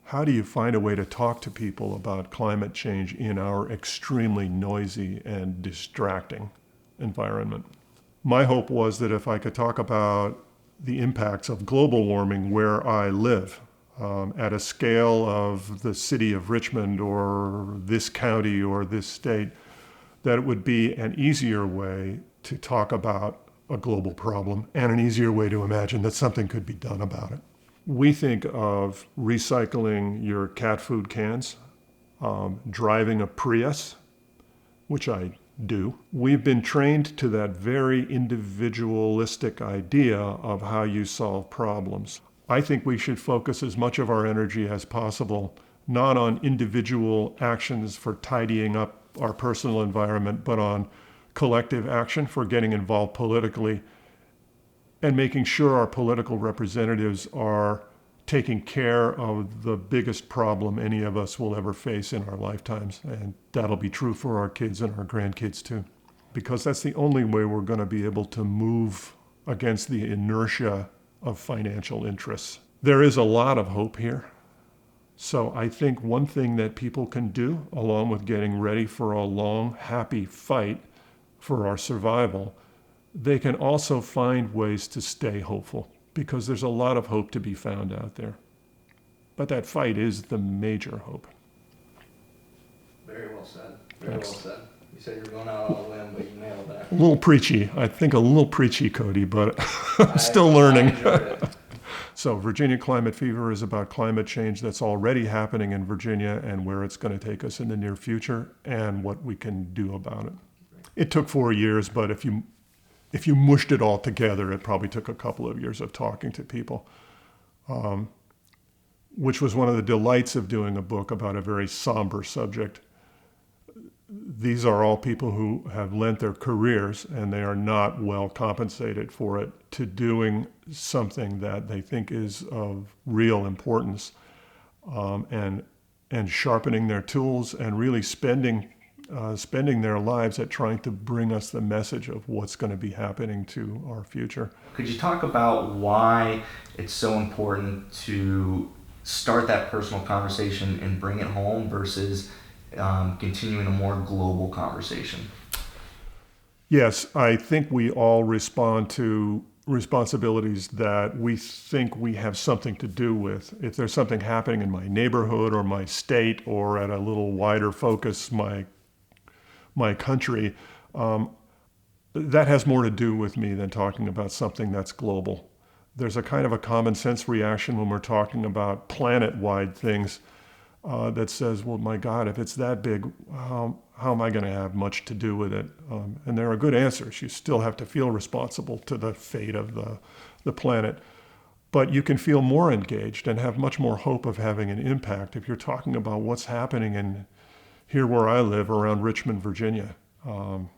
how do you find a way to talk to people about climate change in our extremely noisy and distracting environment? My hope was that if I could talk about the impacts of global warming where I live, at a scale of the city of Richmond or this county or this state, that it would be an easier way to talk about a global problem and an easier way to imagine that something could be done about it. We think of recycling your cat food cans, driving a Prius, which I do. We've been trained to that very individualistic idea of how you solve problems. I think we should focus as much of our energy as possible, not on individual actions for tidying up our personal environment, but on collective action for getting involved politically and making sure our political representatives are taking care of the biggest problem any of us will ever face in our lifetimes. And that'll be true for our kids and our grandkids too, because that's the only way we're going to be able to move against the inertia of financial interests. There is a lot of hope here. So I think one thing that people can do, along with getting ready for a long, happy fight for our survival, they can also find ways to stay hopeful, because there's a lot of hope to be found out there. But that fight is the major hope. Very well said. Very well said. You said you were going out on a limb, but you nailed that. A little preachy. I think a little preachy, Cody, but I'm still learning. I enjoyed it. So Virginia Climate Fever is about climate change that's already happening in Virginia and where it's going to take us in the near future and what we can do about it. It took 4 years, but if you mushed it all together, it probably took a couple of years of talking to people, which was one of the delights of doing a book about a very somber subject. These are all people who have lent their careers, and they are not well compensated for it, to doing something that they think is of real importance, and sharpening their tools and really spending their lives at trying to bring us the message of what's going to be happening to our future. Could you talk about why it's so important to start that personal conversation and bring it home versus continuing a more global conversation? Yes, I think we all respond to responsibilities that we think we have something to do with. If there's something happening in my neighborhood or my state, or at a little wider focus, my country, that has more to do with me than talking about something that's global. There's a kind of a common sense reaction when we're talking about planet-wide things that says, well, my God, if it's that big, how am I going to have much to do with it? And there are good answers. You still have to feel responsible to the fate of the planet. But you can feel more engaged and have much more hope of having an impact if you're talking about what's happening in here where I live around Richmond, Virginia. And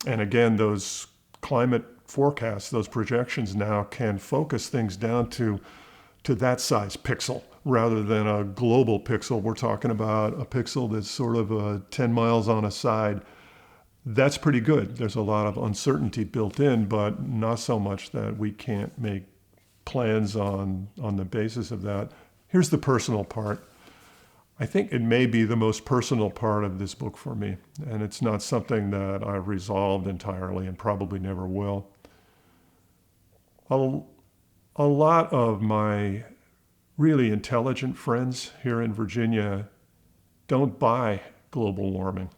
again, those climate forecasts, those projections now can focus things down to that size pixel rather than a global pixel. We're talking about a pixel that's sort of 10 miles on a side. That's pretty good. There's a lot of uncertainty built in, but not so much that we can't make plans on the basis of that. Here's the personal part. I think it may be the most personal part of this book for me, and it's not something that I've resolved entirely and probably never will. A lot of my really intelligent friends here in Virginia don't buy global warming.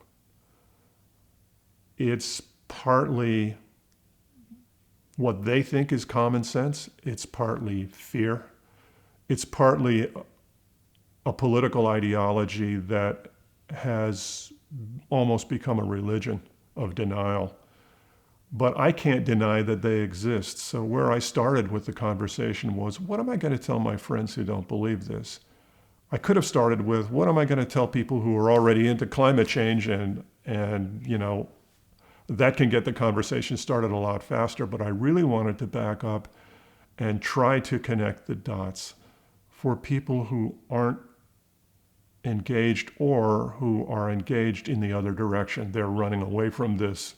It's partly what they think is common sense. It's partly fear. It's partly a political ideology that has almost become a religion of denial. But I can't deny that they exist. So where I started with the conversation was, what am I going to tell my friends who don't believe this? I could have started with, what am I going to tell people who are already into climate change? And that can get the conversation started a lot faster. But I really wanted to back up and try to connect the dots for people who aren't engaged or who are engaged in the other direction. They're running away from this.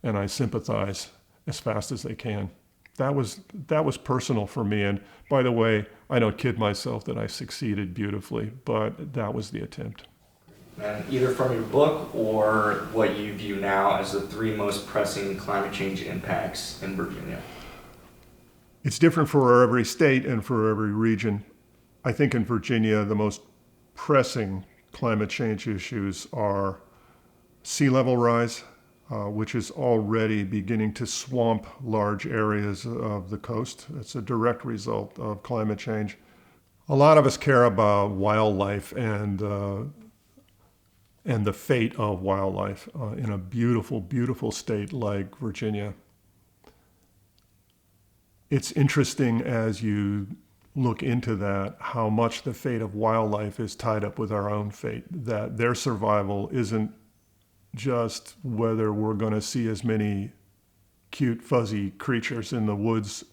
And I sympathize as fast as they can. that was personal for me. And by the way, I don't kid myself that I succeeded beautifully, but that was the attempt. And either from your book or what you view now as the 3 most pressing climate change impacts in Virginia. It's different for every state and for every region. I think in Virginia, the most pressing climate change issues are sea level rise, which is already beginning to swamp large areas of the coast. It's a direct result of climate change. A lot of us care about wildlife and the fate of wildlife in a beautiful, beautiful state like Virginia. It's interesting as you look into that, how much the fate of wildlife is tied up with our own fate, that their survival isn't just whether we're going to see as many cute, fuzzy creatures in the woods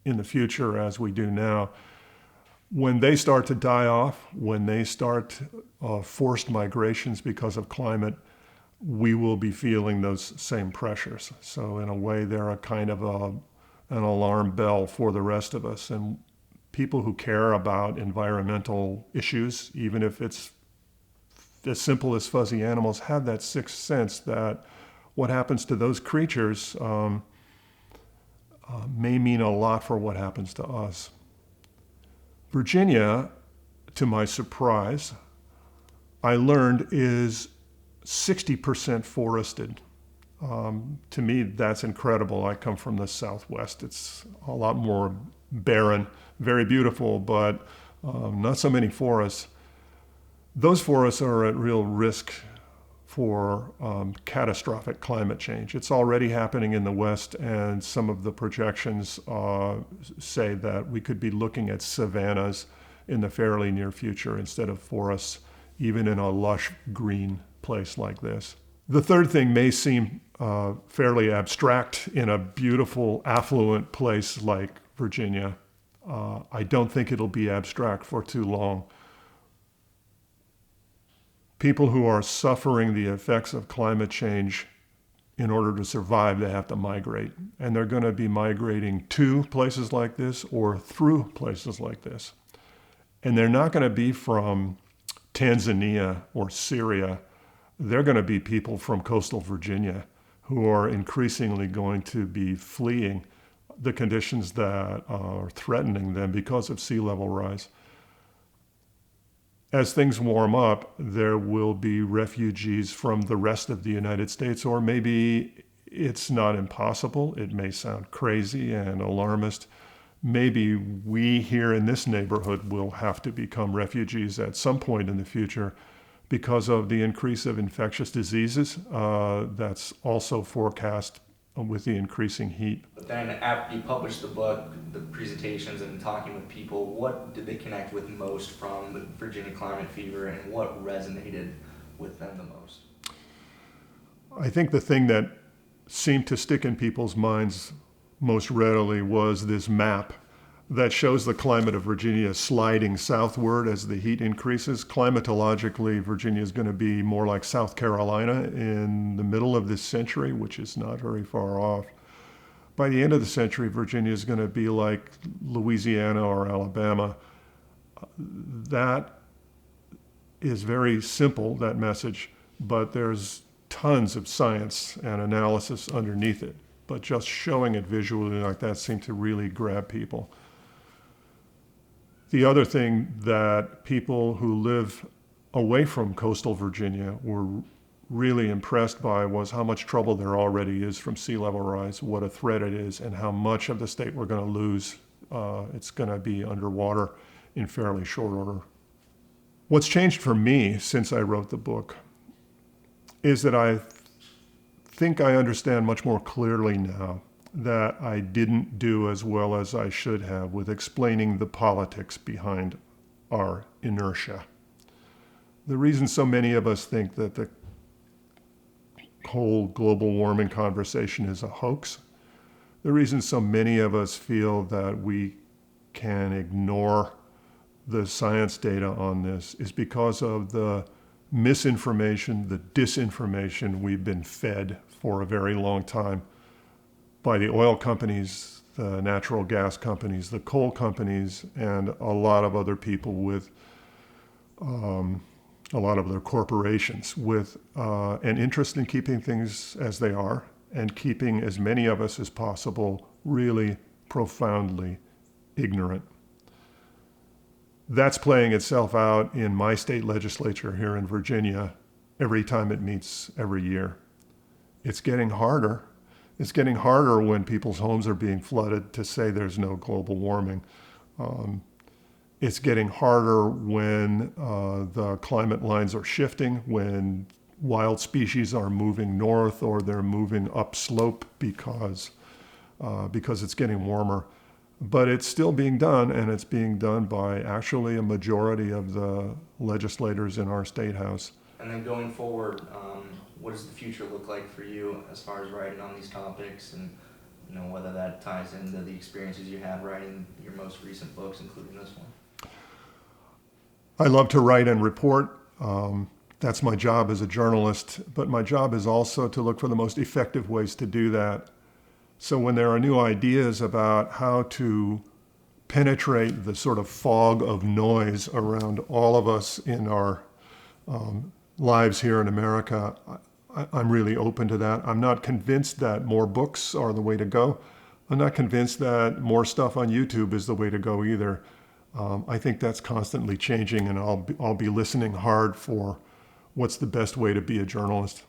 in the future as we do now. When they start to die off, when they start forced migrations because of climate, we will be feeling those same pressures. So in a way, they're a kind of an alarm bell for the rest of us. And people who care about environmental issues, even if it's as simple as fuzzy animals, have that sixth sense that what happens to those creatures may mean a lot for what happens to us. Virginia, to my surprise, I learned is 60% forested. To me, that's incredible. I come from the Southwest. It's a lot more barren, very beautiful, but not so many forests. Those forests are at real risk for catastrophic climate change. It's already happening in the West, and some of the projections say that we could be looking at savannas in the fairly near future instead of forests, even in a lush green place like this. The third thing may seem fairly abstract in a beautiful, affluent place like Virginia. I don't think it'll be abstract for too long. People who are suffering the effects of climate change, in order to survive, they have to migrate. And they're going to be migrating to places like this or through places like this. And they're not going to be from Tanzania or Syria. They're going to be people from coastal Virginia who are increasingly going to be fleeing the conditions that are threatening them because of sea level rise. As things warm up, there will be refugees from the rest of the United States, or maybe it's not impossible. It may sound crazy and alarmist. Maybe we here in this neighborhood will have to become refugees at some point in the future because of the increase of infectious diseases that's also forecast with the increasing heat. But then after you published the book, the presentations and talking with people, what did they connect with most from the Virginia climate fever, and what resonated with them the most? I think the thing that seemed to stick in people's minds most readily was this map that shows the climate of Virginia sliding southward as the heat increases. Climatologically, Virginia is going to be more like South Carolina in the middle of this century, which is not very far off. By the end of the century, Virginia is going to be like Louisiana or Alabama. That is very simple, that message, but there's tons of science and analysis underneath it. But just showing it visually like that seemed to really grab people. The other thing that people who live away from coastal Virginia were really impressed by was how much trouble there already is from sea level rise, what a threat it is, and how much of the state we're going to lose. It's going to be underwater in fairly short order. What's changed for me since I wrote the book is that I think I understand much more clearly now that I didn't do as well as I should have with explaining the politics behind our inertia. The reason so many of us think that the whole global warming conversation is a hoax, the reason so many of us feel that we can ignore the science data on this is because of the misinformation, the disinformation we've been fed for a very long time by the oil companies, the natural gas companies, the coal companies, and a lot of other people with a lot of other corporations with an interest in keeping things as they are and keeping as many of us as possible really profoundly ignorant. That's playing itself out in my state legislature here in Virginia every time it meets every year. It's getting harder. It's getting harder when people's homes are being flooded to say there's no global warming. It's getting harder when the climate lines are shifting, when wild species are moving north or they're moving upslope because it's getting warmer. But it's still being done, and it's being done by actually a majority of the legislators in our state house. And then going forward, what does the future look like for you as far as writing on these topics, and whether that ties into the experiences you had writing your most recent books, including this one? I love to write and report. That's my job as a journalist, but my job is also to look for the most effective ways to do that. So when there are new ideas about how to penetrate the sort of fog of noise around all of us in our lives here in America, I'm really open to that. I'm not convinced that more books are the way to go. I'm not convinced that more stuff on YouTube is the way to go either. I think that's constantly changing, and I'll be listening hard for what's the best way to be a journalist.